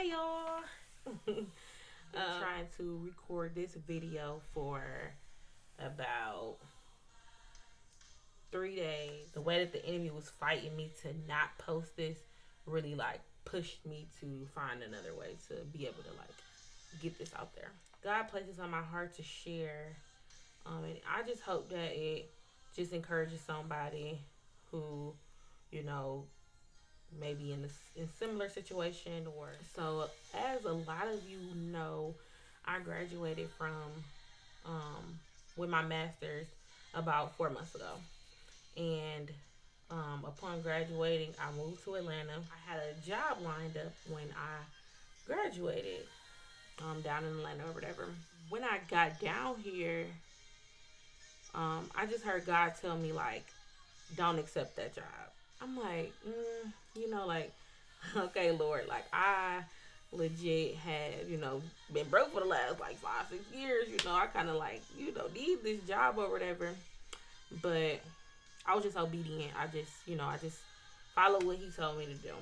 Hey y'all. Trying to record this video for about 3 days. The way that the enemy was fighting me to not post this really like pushed me to find another way to be able to like get this out there. God places on my heart to share, and I just hope that it just encourages somebody who, you know, maybe in similar situation. Or so, as a lot of you know, I graduated from with my master's about 4 months ago, and upon graduating, I moved to Atlanta. I had a job lined up when I graduated, down in Atlanta or whatever. When I got down here, I just heard God tell me like, don't accept that job. I'm like, like, okay, Lord, like I legit had, been broke for the last like 5, 6 years. I kind of like, need this job or whatever. But I was just obedient. I just followed what he told me to do.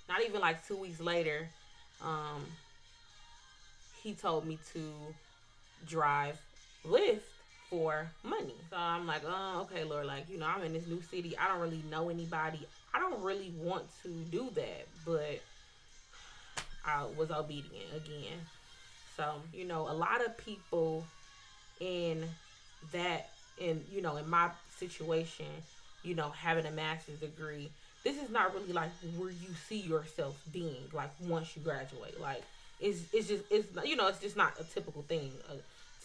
Not even like 2 weeks later, um, he told me to drive Lyft for money. So I'm like, oh, okay, Lord, like, I'm in this new city. I don't really know anybody. I don't really want to do that, but I was obedient again. So, a lot of people in that, in my situation, having a master's degree, this is not really like where you see yourself being, like, once you graduate. Like, it's just not a typical thing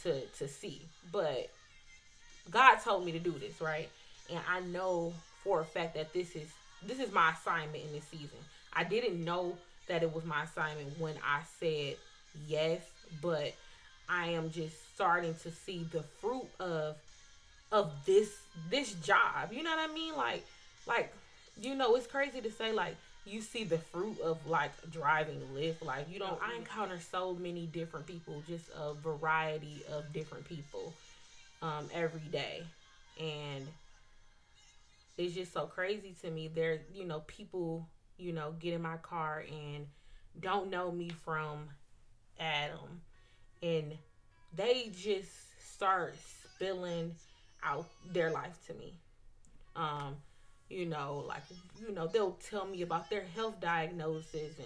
to see. But God told me to do this, right? And I know for a fact that this is my assignment in this season. I didn't know that it was my assignment when I said yes, but I am just starting to see the fruit of this job. You know what I mean? Like it's crazy to say like you see the fruit of like driving Lyft. Like I encounter so many different people, just a variety of different people every day. And it's just so crazy to me. There, people, get in my car and don't know me from Adam, and they just start spilling out their life to me. Um, like they'll tell me about their health diagnosis,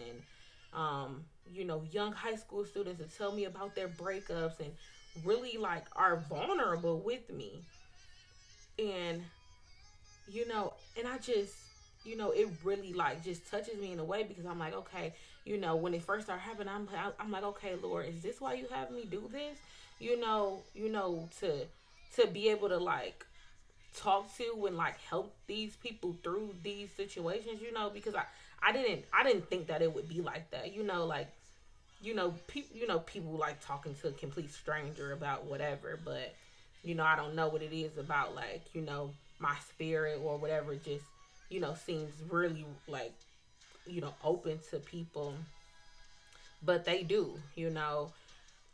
and young high school students will tell me about their breakups and really like are vulnerable with me. And and I just, it really like just touches me in a way because I'm like, okay, when it first started happening, I'm like, okay, Lord, is this why you have me do this? To be able to like talk to and like help these people through these situations, because I didn't think that it would be like that, like people like talking to a complete stranger about whatever, but I don't know what it is about like my spirit or whatever. Just seems really like open to people, but they do.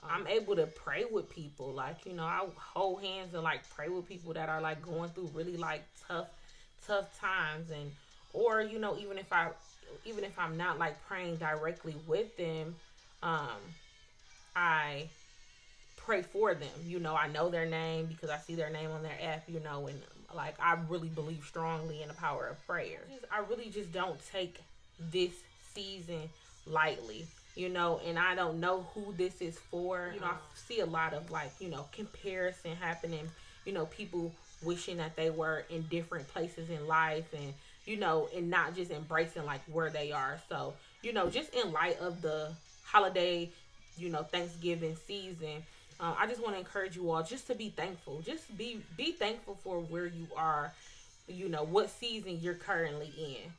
I'm able to pray with people, like I hold hands and like pray with people that are like going through really like tough times. And or even if I'm not like praying directly with them, um I pray for them. I know their name because I see their name on their app, and like I really believe strongly in the power of prayer. I really just don't take this season lightly, and I don't know who this is for. I see a lot of like, comparison happening, people wishing that they were in different places in life, and and not just embracing like where they are. So, just in light of the holiday, Thanksgiving season, I just want to encourage you all just to be thankful. Just be thankful for where you are, what season you're currently in.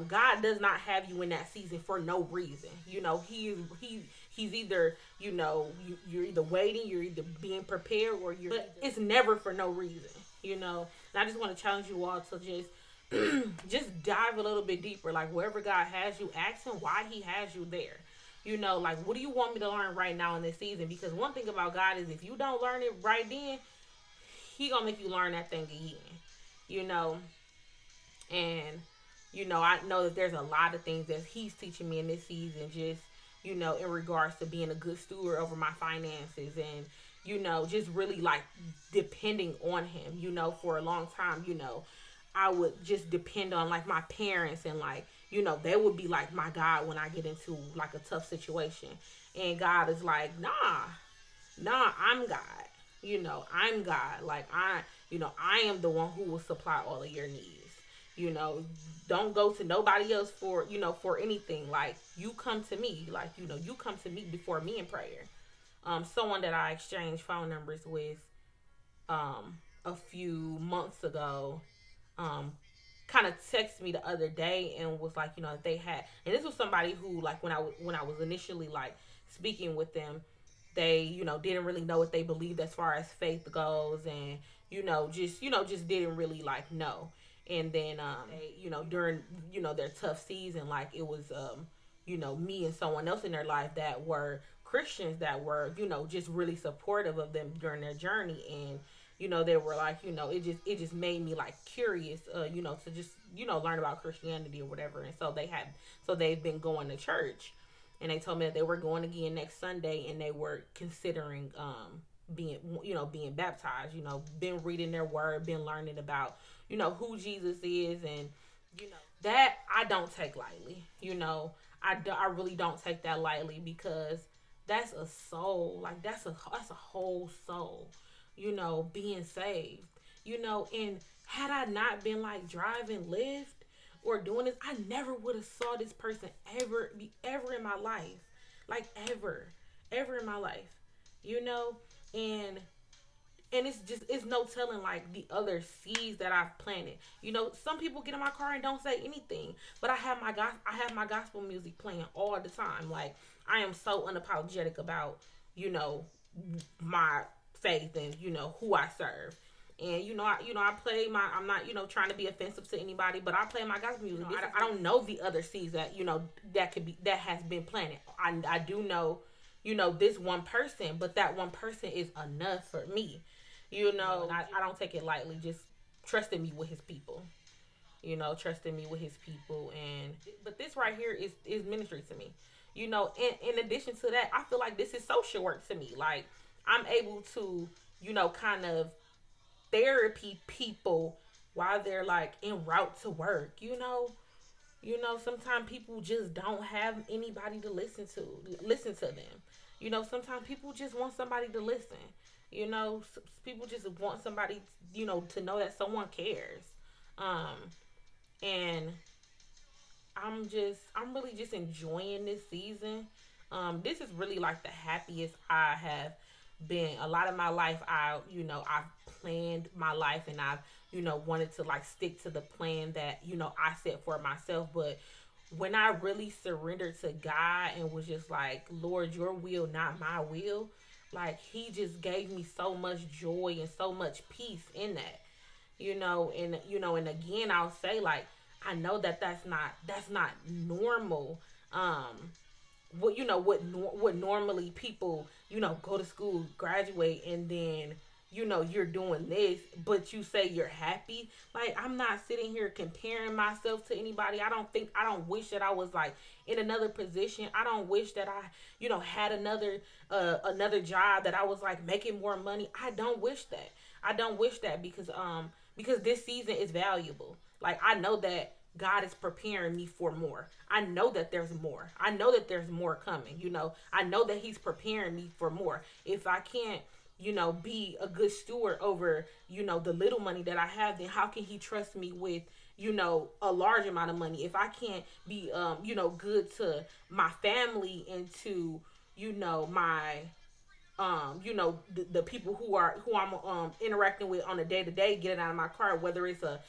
God does not have you in that season for no reason. He's either you're either waiting, you're either being prepared, or but it's never for no reason. And I just want to challenge you all to just dive a little bit deeper. Like wherever God has you, ask Him why He has you there. Like what do you want me to learn right now in this season? Because one thing about God is if you don't learn it right then, He gonna make you learn that thing again. You know, and I know that there's a lot of things that He's teaching me in this season. Just in regards to being a good steward over my finances, and just really like depending on him. For a long time, I would just depend on like my parents, and like, they would be like my God when I get into like a tough situation. And God is like, nah, I'm God. I'm God. Like I am the one who will supply all of your needs. You know, don't go to nobody else for anything. Like you come to me. Like, you come to me before me in prayer. Someone that I exchanged phone numbers with a few months ago, um, kind of texted me the other day and was like, they had, and this was somebody who, like, when I was initially like speaking with them, they didn't really know what they believed as far as faith goes, and just didn't really like know. And then they, during their tough season, like it was me and someone else in their life that were Christians, that were just really supportive of them during their journey. And they were like, it just made me like curious, to just learn about Christianity or whatever. And so they've been going to church, and they told me that they were going again next Sunday, and they were considering being baptized. Been reading their word, been learning about who Jesus is, and that I don't take lightly. I really don't take that lightly, because that's a soul. Like that's a whole soul, being saved. And had I not been like driving Lyft or doing this, I never would have saw this person ever in my life. Like ever in my life. You know? And it's no telling like the other seeds that I've planted. Some people get in my car and don't say anything, but I have my gospel music playing all the time. Like I am so unapologetic about you know my faith and who I serve. And I play my. I'm not trying to be offensive to anybody, but I play my gospel music. I don't know the other seeds that that has been planted. I do know this one person, but that one person is enough for me. I don't take it lightly. Just trusting me with his people. Trusting me with his people. And but this right here is ministry to me. In addition to that, I feel like this is social work to me. Like I'm able to kind of therapy people while they're like en route to work. Sometimes people just don't have anybody to listen to them. Sometimes people just want somebody to listen. People just want somebody, to know that someone cares. Um, and I'm really just enjoying this season. This is really like the happiest I have been. A lot of my life, I've planned my life, and I've, wanted to like stick to the plan that, I set for myself. But when I really surrendered to God and was just like, Lord, your will, not my will, like he just gave me so much joy and so much peace in that. And again, I'll say, like, I know that that's not normal. What normally people go to school, graduate, and then you're doing this, but you say you're happy. Like, I'm not sitting here comparing myself to anybody. I don't wish that I was like in another position. I don't wish that I had another job that I was like making more money. I don't wish that, because this season is valuable. Like, I know that God is preparing me for more. I know that there's more. I know that there's more coming. I know that He's preparing me for more. If I can't, be a good steward over, the little money that I have, then how can He trust me with, a large amount of money? If I can't be, good to my family and to, my the people who I'm interacting with on a day to day, getting out of my car, whether it's a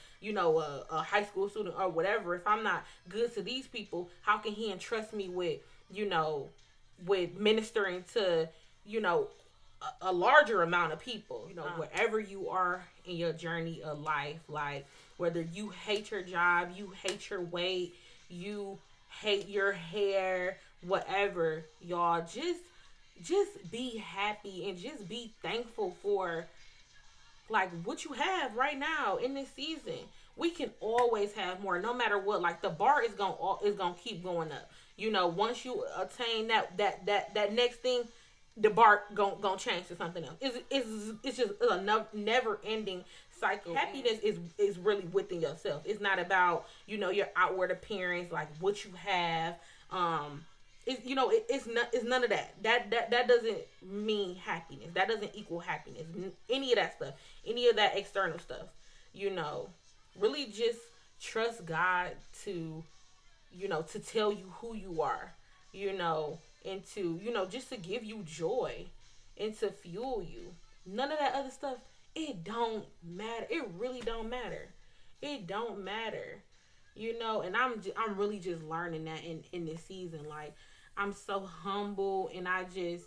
high school student or whatever. If I'm not good to these people, how can He entrust me with ministering to a larger amount of people? Wherever you are in your journey of life, like whether you hate your job, you hate your weight, you hate your hair, whatever, y'all, just be happy and just be thankful for like what you have right now in this season. We can always have more, no matter what. Like the bar is gonna keep going up. Once you attain that next thing, the bar gonna change to something else. It's just a never ending cycle. Happiness is really within yourself. It's not about your outward appearance, like what you have. It's none of that. That doesn't mean happiness. That doesn't equal happiness. Any of that stuff, any of that external stuff. You know, really just trust God to tell you who you are. And to just to give you joy and to fuel you. None of that other stuff. It don't matter. It really don't matter. It don't matter. And I'm really just learning that in this season. Like I'm so humble, and I just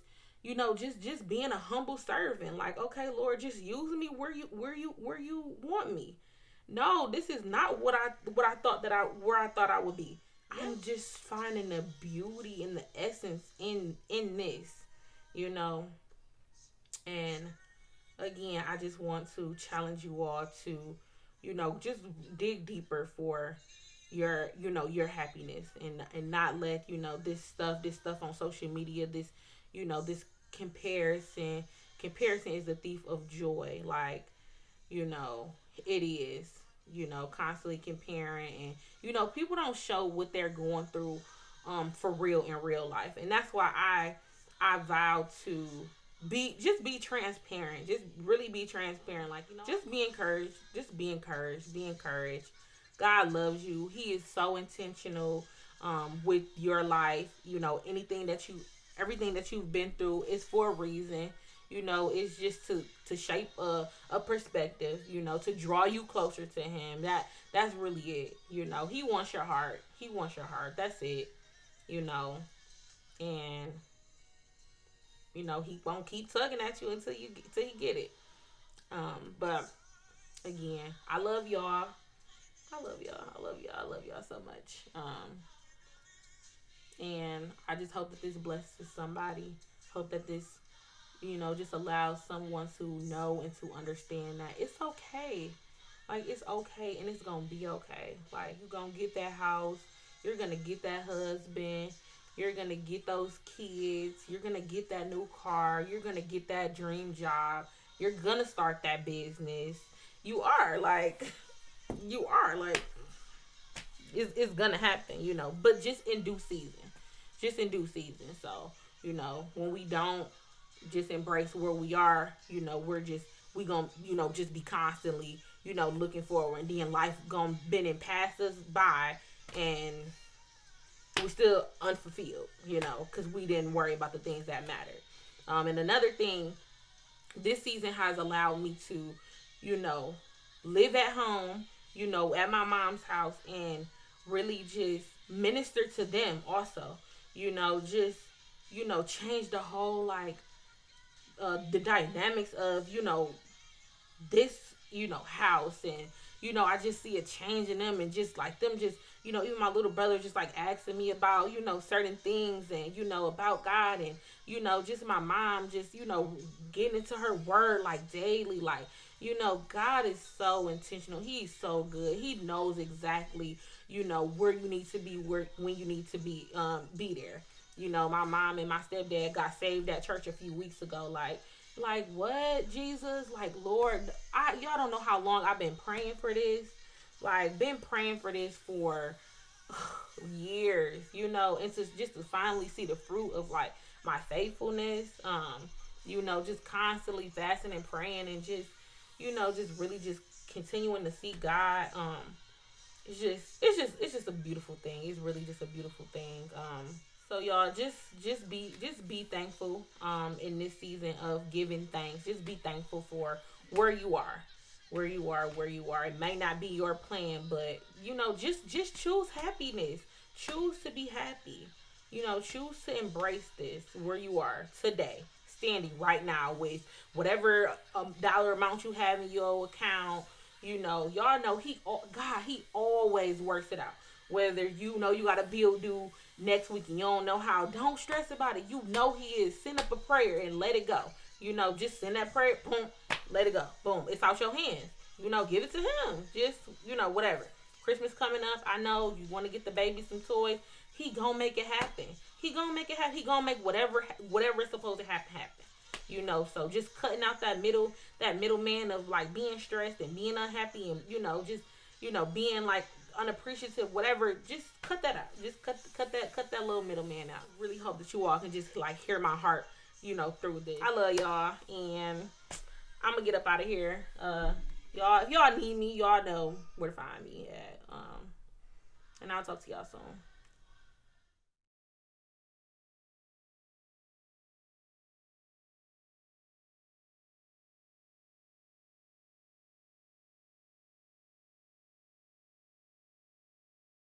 just being a humble servant. Like, okay, Lord, just use me where you want me. No, this is not what I thought where I thought I would be. I'm just finding the beauty and the essence in this, you know. And again, I just want to challenge you all to, just dig deeper for your happiness, and not let this stuff on social media, this comparison is the thief of joy. Like, it is, constantly comparing, and people don't show what they're going through for real in real life. And that's why I vow to be transparent. Just really be transparent. Like, just be encouraged. Just be encouraged. Be encouraged. God loves you. He is so intentional with your life. Everything that you've been through is for a reason. It's just to shape a perspective, to draw you closer to him. That's really it. He wants your heart. He wants your heart. That's it. And he won't keep tugging at you until you get it. But again, I love y'all. I love y'all. I love y'all. I love y'all so much. And I just hope that this blesses somebody. Hope that this just allows someone to know and to understand that it's okay. Like, it's okay, and it's gonna be okay. Like, you're gonna get that house, you're gonna get that husband, you're gonna get those kids, you're gonna get that new car, you're gonna get that dream job, you're gonna start that business. You are like, it's gonna happen, but just in due season. Just in due season. So, when we don't just embrace where we are, we gonna, just be constantly, looking forward, and then life gonna bend and pass us by, and we still unfulfilled, because we didn't worry about the things that mattered. And another thing, this season has allowed me to, live at home, at my mom's house, and really just minister to them also, just, change the whole, like, the dynamics of, this, house. And, I just see a change in them, and just like them just, even my little brother just like asking me about, certain things, and, about God, and, just my mom just, getting into her word like daily. Like, God is so intentional. He's so good. He knows exactly, where you need to be, when you need to be there. My mom and my stepdad got saved at church a few weeks ago. Like what, Jesus? Like, Lord, y'all don't know how long I've been praying for this. Like, been praying for this for years, and just to finally see the fruit of, like, my faithfulness. Just constantly fasting and praying, and just, just really just continuing to seek God. It's just a beautiful thing. It's really just a beautiful thing. So y'all, just be thankful in this season of giving thanks. Just be thankful for where you are. It may not be your plan, but just choose happiness. Choose to be happy. Choose to embrace this where you are today, standing right now with whatever dollar amount you have in your account. Y'all know he always works it out. Whether you got a bill due next week and you don't know how, don't stress about it. He is. Send up a prayer and let it go. Just send that prayer, boom, let it go. Boom, it's out your hands. You know, give it to him. Just, you know, whatever. Christmas coming up. I know you want to get the baby some toys. He gonna make it happen. He gonna make it happen. He gonna make whatever is supposed to happen. You know, so just cutting out that middleman of like being stressed and being unhappy and just being like unappreciative, whatever. Just cut that out. Just cut that little middleman out. Really hope that you all can just like hear my heart, through this. I love y'all, and I'm gonna get up out of here. Y'all, if y'all need me, y'all know where to find me at. And I'll talk to y'all soon.